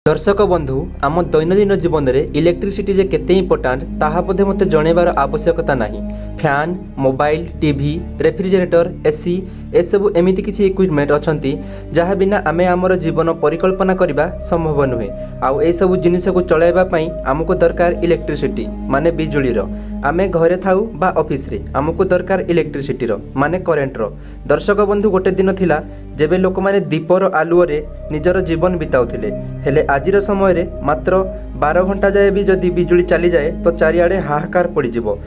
दर्शक बंधु आम दैनंदिन जीवन में इलेक्ट्रिसिटी जे केते इम्पोर्टाट ताहा बोधे मते जणेबार आवश्यकता नहीं। Fan, mobile, TV, refrigerator, AC एसबू एमिति किछि इक्विपमेंट अछंती जहाँ बिना आमे आमर जीवन परिकल्पना करबा संभव नुहे। आउ ए सब जिनिस को चलाइबा पई आमको दरकार इलेक्ट्रिसिटी माने बिजुलीर। आमे घरे थाउ बा ऑफिस रे आमको दरकार इलेक्ट्रिसिटीर माने करेंटर। दर्शक बंधु गोटे दिन थिला जेबे लोक माने दीपर आलुओरे निजर जीवन बिताउथिले, हेले आजिर समय रे मात्र 12 घंटा जाए भी जदि बिजुली चली जाए तो चारिआडे हाहाकार पड़ीजिवो।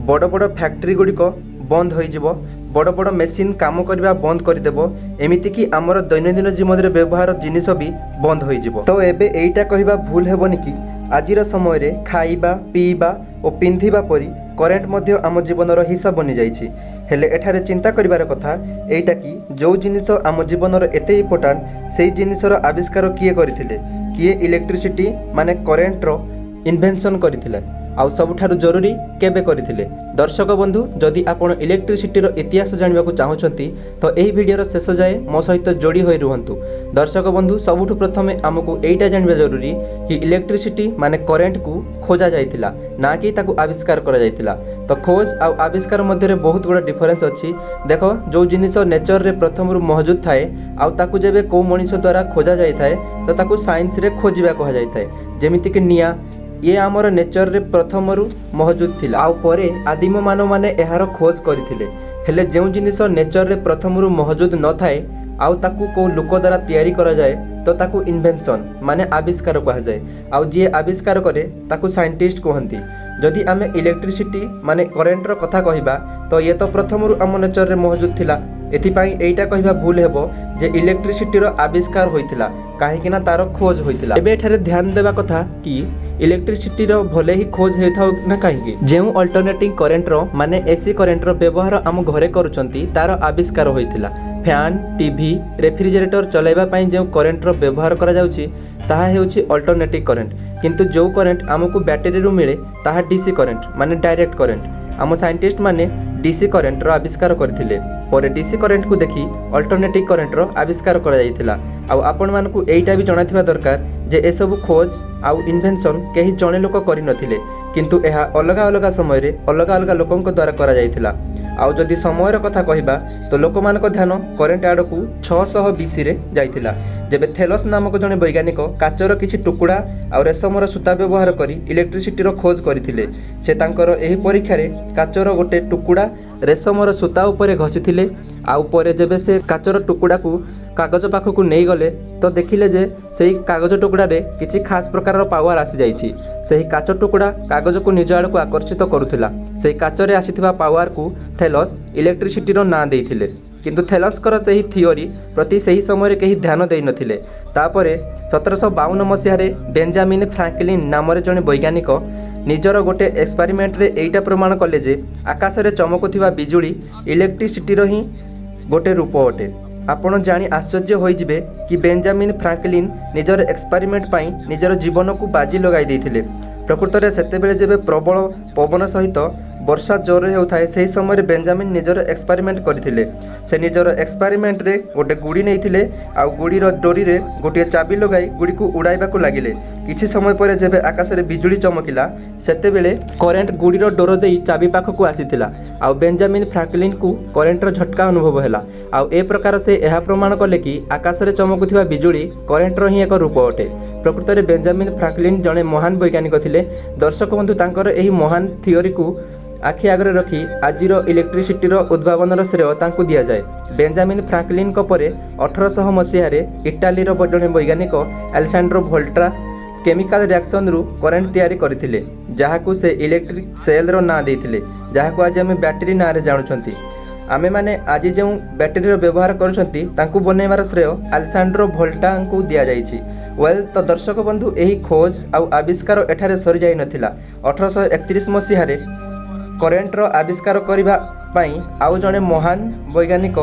बड़ बड़ फैक्ट्री गुड़िक बंद होइजिवो, बड़ बड़ मेसीन काम करबा बंद करदेव, एमिति कि आमर दैनंदिन जीवन रे व्यवहार जिनिस भी बंद होइजिवो। तो एबे एइटा कहिबा भूल हेबनी कि आजिर समय रे खाइबा पीबा और पिंधिबा परी करेंट मध्य आम जीवनर हिस्सा बनी जाइछि। हेले एठारे चिंता करिवार कथा एइटा कि जो जिनिस आम जीवनर एते इम्पोर्टाट सेई जिनिसर आविष्कार किए करथिले, किए इलेक्ट्रिसिटी माने करेंटर इन्वेंशन करथिले, आउ सबुठारु जरूरी केबे करथिले। दर्शक बंधु जदि आपण इलेक्ट्रिसिटीर इतिहास जानिबाकू चाहुछंती तो एही वीडियोर शेष जाए मो सहित जोड़ी होई रुहंतु। दर्शक बंधु सबुठु प्रथमे आमको एइटा जानिबा जरूरी कि इलेक्ट्रिसिटी माने करेंट को खोजा जाइतिला ना कि ताकू आविष्कार करा जाइतिला। तो खोज आ आविष्कार मध्य बहुत गुड़ा डिफरेंस अच्छी। देख जो जिनिस नेचर रे प्रथम मौजूद थाए आउ ताकू जेबे को मनीष द्वारा खोजा जाइथाए तो ताकू साइंस रे खोजिबा कहा जाइथाए। जेमिति कि निया ये आमर नेचर रे प्रथम मौजूद थिला आउ परे आदिम मानव माने एहार खोज करथिले। हेले जो जिनिस नेचर रे प्रथम मौजूद न थाए आउ ताकू को लोक द्वारा तैयारी करा जाए तो ताकू इन्वेंशन माने आविष्कार कहा जाए। आउ जी आविष्कार करे ताकू साइंटिस्ट कहती। जदि आमे इलेक्ट्रिसिटी माने करेंटर कथा कहिबा तो ये तो प्रथम आम नेचर रे मौजूद थिला। एथिपाई एइटा कहिबा भूल हेबो जे इलेक्ट्रिसिटीर आविष्कार होइतिला काहेकि ना तार खोज होइतिला। एबे एठारे ध्यान देबा कथा कि इलेक्ट्रिसिटीर भले ही खोज होइथाउ ना काहेकि जेउ अल्टरनेटिंग करेंटर माने एसी करेंटर व्यवहार आम घरे करूचंती तार आविष्कार होइतिला। फैन, टीवी, रेफ्रिजरेटर चलाइबा पई जेउ करेंटर व्यवहार करा जाउची ताहा हेउची अल्टरनेटिव करेंट, किंतु जो करेंट आमको बैटरी रु मिले ताहा डीसी करेंट माने डायरेक्ट करेंट। आम साइंटिस्ट माने डीसी करेंटर आविष्कार करथिले, पर डीसी करेंट को देखि अल्टरनेटिव करेंटर आविष्कार करा जाइथिला। आउ आपण मानकू एइटा भी जणाथिबा दरकार जे ए सब खोज आउ इन्वेंशन केही जणे लोक करि नथिले, किंतु एहा अलग अलग समय रे अलग अलग लोकंक द्वारा करा जाइथिला। आउ जदि समयर कथा कहिबा तो लोक मानक ध्यान करेंट आडकू 600 बीसी रे जाइथिला, जेबे थेलस नामक जणे वैज्ञानिक काचर किछि टुकुड़ा आ रेशमर सूता व्यवहार करी इलेक्ट्रिसिटीर खोज करथिले। से तांकर एही परीक्षा रे काचर गोटे टुकुड़ा रेशमर सूता उपरे घसीथिले। आउ परे जेबे से काचर टुकुड़ा को कागज पाखकू नहीं गले तो देखिले जे सेही कागज टुकुड़ा रे किछि खास प्रकार पावर आसी जाइछि। सेही काच टुकुड़ा कागज को निज आड़ को आकर्षित करुथिला। सेही काचरे आसीथिबा पावर को थेलस इलेक्ट्रिसिटीर ना देइथिले, किंतु थेलसकर सेही थियोरी प्रति सेही समय केही ध्यान देइ नथिले। तापरे 1752 मसीहारे बेंजामिन फ्रैंकलिन नामरे जणे वैज्ञानिक निजर गोटे एक्सपेरिमेंट रे एइटा प्रमाण कले जे आकाश रे चमकुथिबा बिजुली इलेक्ट्रिसिटीर ही गोटे रूप अटे। आपण जानी आश्चर्य होइजिबे कि बेंजामिन फ्रैंकलिन निजर एक्सपेरिमेंट पाई निजर जीवन को बाजी लगाई देइथिले। प्रकृत में सेतेबेले जेबे प्रबल पवन सहित वर्षा जोर होता है सही समय बेंजामिन निजर एक्सपेरिमेंट करथिले। से निजर एक्सपेरिमेंट रे गोटे गुड़ी नैथिले आउ गुड़ीर डोरी रे गोटे चाबी लगाई गुड़ी को उड़ाइबा को लागिले। किछि समय पर जेबे आकाश रे बिजुली चमकिला सेतेबेले करेंट गुड़ीर डोर देई चाबी पाखकू आसीथिला आउ बेंजामिन फ्रैंकलिन को करेंटर झटका अनुभव हैला। आउ ए प्रकार से यह प्रमाण कले कि आकाश रे चमकुथिबा बिजुली करेंटर ही एक रूप अटे। प्रकृत में बेंजामिन फ्रैंकलिन जड़े महान वैज्ञानिक थिले। दर्शक बंधु तांकर एही महान थियोरी को आखि आगरे रखी आजिर इलेक्ट्रिसिटीर उद्भावनर श्रेय तांकू दिया जाए। बेंजामिन फ्रैंकलिन परे 1800 मसीहारे इटालीर जड़े वैज्ञानिक अलेसांड्रो वोल्टा केमिकल रिएक्शन रु करेंट तैयारी करथिले, जहाकू से इलेक्ट्रिक सेल रो ना देइथिले, जहाकू आज हम बैटरी ना रे जानुछंती। आमे माने आज जो बैटरी व्यवहार करछंती तांकू बनैबार श्रेय अलेसांड्रो वोल्टा को दिया जाइछि। वेल तो दर्शक बंधु एही खोज आउ आविष्कार एठारे सरी जाई नथिला। 1831 मसीहारे करेंटर आविष्कार करिबा पई आउ जणे महान वैज्ञानिक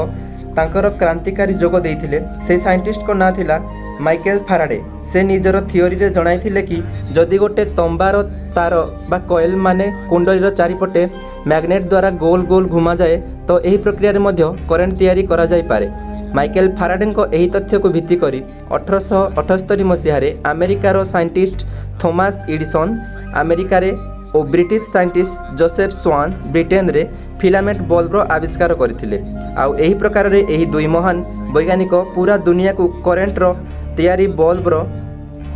तांकर क्रांतिकारी जोग देइथिले। से साइंटिस्ट को ना थिला माइकल फैराडे। से निजर थियोरी रे जणाइथिले कि जदि गोटे तंबार तार बा कॉइल माने कुंडलीर चारिपटे मैग्नेट द्वारा गोल गोल घुमा जाए तो एही प्रक्रिया रे मध्य करेंट तैयारी करा जाई पारे। माइकेल फाराडेଙ୍କ ଏହି ତଥ୍ୟକୁ ଭିତ୍ତି କରି 1878 ମସିହାରେ ଆମେରିକାର ସାଇଣ୍ଟିଷ୍ଟ ଥୋମାସ ଏଡିସନ୍ ଆମେରିକାରେ ଓ ବ୍ରିଟିଶ ସାଇଣ୍ଟିଷ୍ଟ ଜୋସେଫ ସ୍ୱାନ୍ ବ୍ରିଟେନରେ फिलामेंट बल्बर आविष्कार करथिले। आउ एही प्रकार रे एही दुई महान वैज्ञानिक पूरा दुनिया को करेंटर तैयारी बल्बर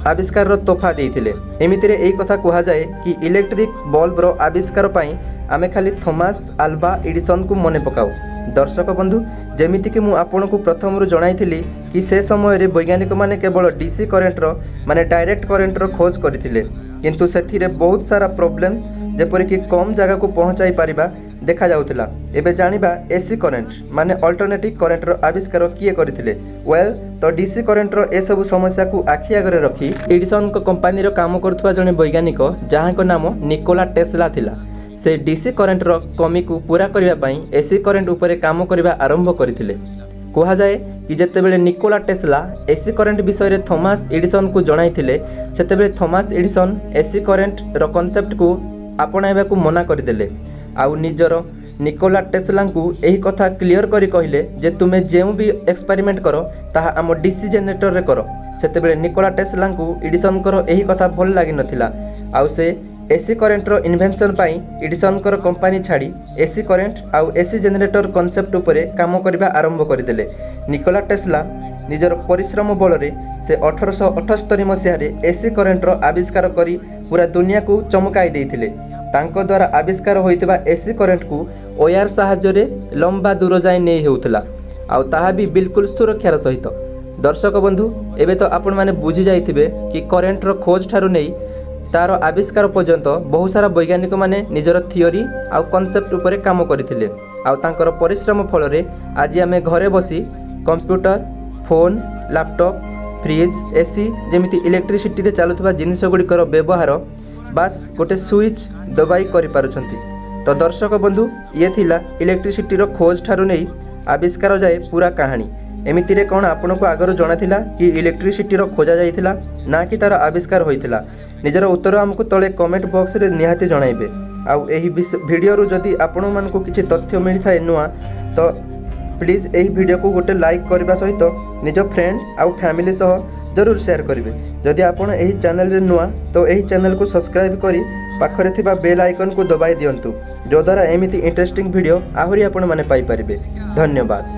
आविष्कार तोहफा देइथिले। एमितिरे एही कथा कहा जाए कि इलेक्ट्रिक बल्बर आविष्कार पई आमे खाली थॉमस अल्वा एडिसन को मने पकाऊ। दर्शक बंधु जेमिति कि मु आपनको प्रथम जणाइथिली कि से समय रे वैज्ञानिक माने केवल डीसी करेंटर माने डायरेक्ट करेंटर खोज करथिले, किंतु सेथिरे बहुत सारा प्रॉब्लम जेपरि कि कम जगह को पहुंचाई परिबा देखा जाउथिला। एबे जानिबा एसी करेंट माने अल्टरनेटिव करेंटर आविष्कार किए करथिले। वेल तो डीसी करेंटर ए सब समस्या को आखि आगरे रखी एडिसन को कंपनी रो काम करथुवा जने वैज्ञानिक जहां को नाम निकोला टेस्ला थिला। से डीसी करेंटर कमी को पूरा करिवा पई एसी करेंट उपरे काम करिवा आरंभ करथिले। कहा जाए कि जेतेबेले निकोला टेस्ला एसी करेंट विषय रे थॉमस एडिसन को जणाइथिले सेतेबेले थॉमस एडिसन एसी करेंट रो कांसेप्ट को आपणाइबा को मना करदेले। आउ निजर निकोला टेस्ला को यही कथा क्लियर करी कहले जे तुमे जेउ भी एक्सपेरिमेंट करो ताहा आम डीसी जनरेटर रे करो। सेतेबेले निकोला टेस्ला को एडिसन करो यही कथा भल लागि नथिला। आउ से एसी करेंट रो इन्वेंशन पाई एडिसन कर कंपनी छाड़ी एसी करेंट आउ एसी जनरेटर कांसेप्ट उपरे काम करबा आरंभ करदेले। निकोला टेस्ला निजर परिश्रम बल रे से 1878 मसीह रे एसी करेंट रो आविष्कार करी पूरा दुनिया को चमकाई देइथिले। तांको द्वारा आविष्कार होइतबा एसी करेंट को ओयार साहाय्य रे लंबा दूर जाय नै हेउतला, आउ ताहा भी बिल्कुल सुरक्षार सहित। दर्शक बंधु एबे तो आपण माने बुझी जाइथिबे कि करेंट रो खोज ठारू नै तार आविष्कार पर्यंत बहुत सारा वैज्ञानिक माने निजर थियोरी आउ कांसेप्ट उपरे काम करथिले। आउ तांकर परिश्रम फल रे आज आमे घरे बसी computer, phone, laptop, fridge, AC जेमिति इलेक्ट्रिसिटी रे चालुथबा जिनिस गुड़िकर व्यवहार बास गोटे स्विच दबाई करि पारुछंती। तो दर्शक बंधु ये थिला इलेक्ट्रिसिटी रो खोज ठारू नै आविष्कार जाए पूरा कहानी। एमितिरे कोन आपनको आगर जणा थिला कि इलेक्ट्रिसिटी रो खोजा जाइथिला ना कि तार आविष्कार होइथिला? निजर उत्तर हमको तले कमेंट बॉक्स रे निहाती जणाइबे। आउ एही वीडियो रु जदी आपण मानको किछि तथ्य मिलि थाए नुआ तो प्लीज एही वीडियो को गोटे लाइक करबा सहित निज फ्रेंड आउ फैमिली सह जरूर शेयर करिवे। जदि आपण एही चैनल रे नुआ तो एही चैनल को सब्सक्राइब करी पाखरे थिबा बेल आइकन को दबाई दियंतु, जो द्वारा एमिति इंटरेस्टिंग वीडियो आहुरी आपण माने पाई परिबे। धन्यवाद।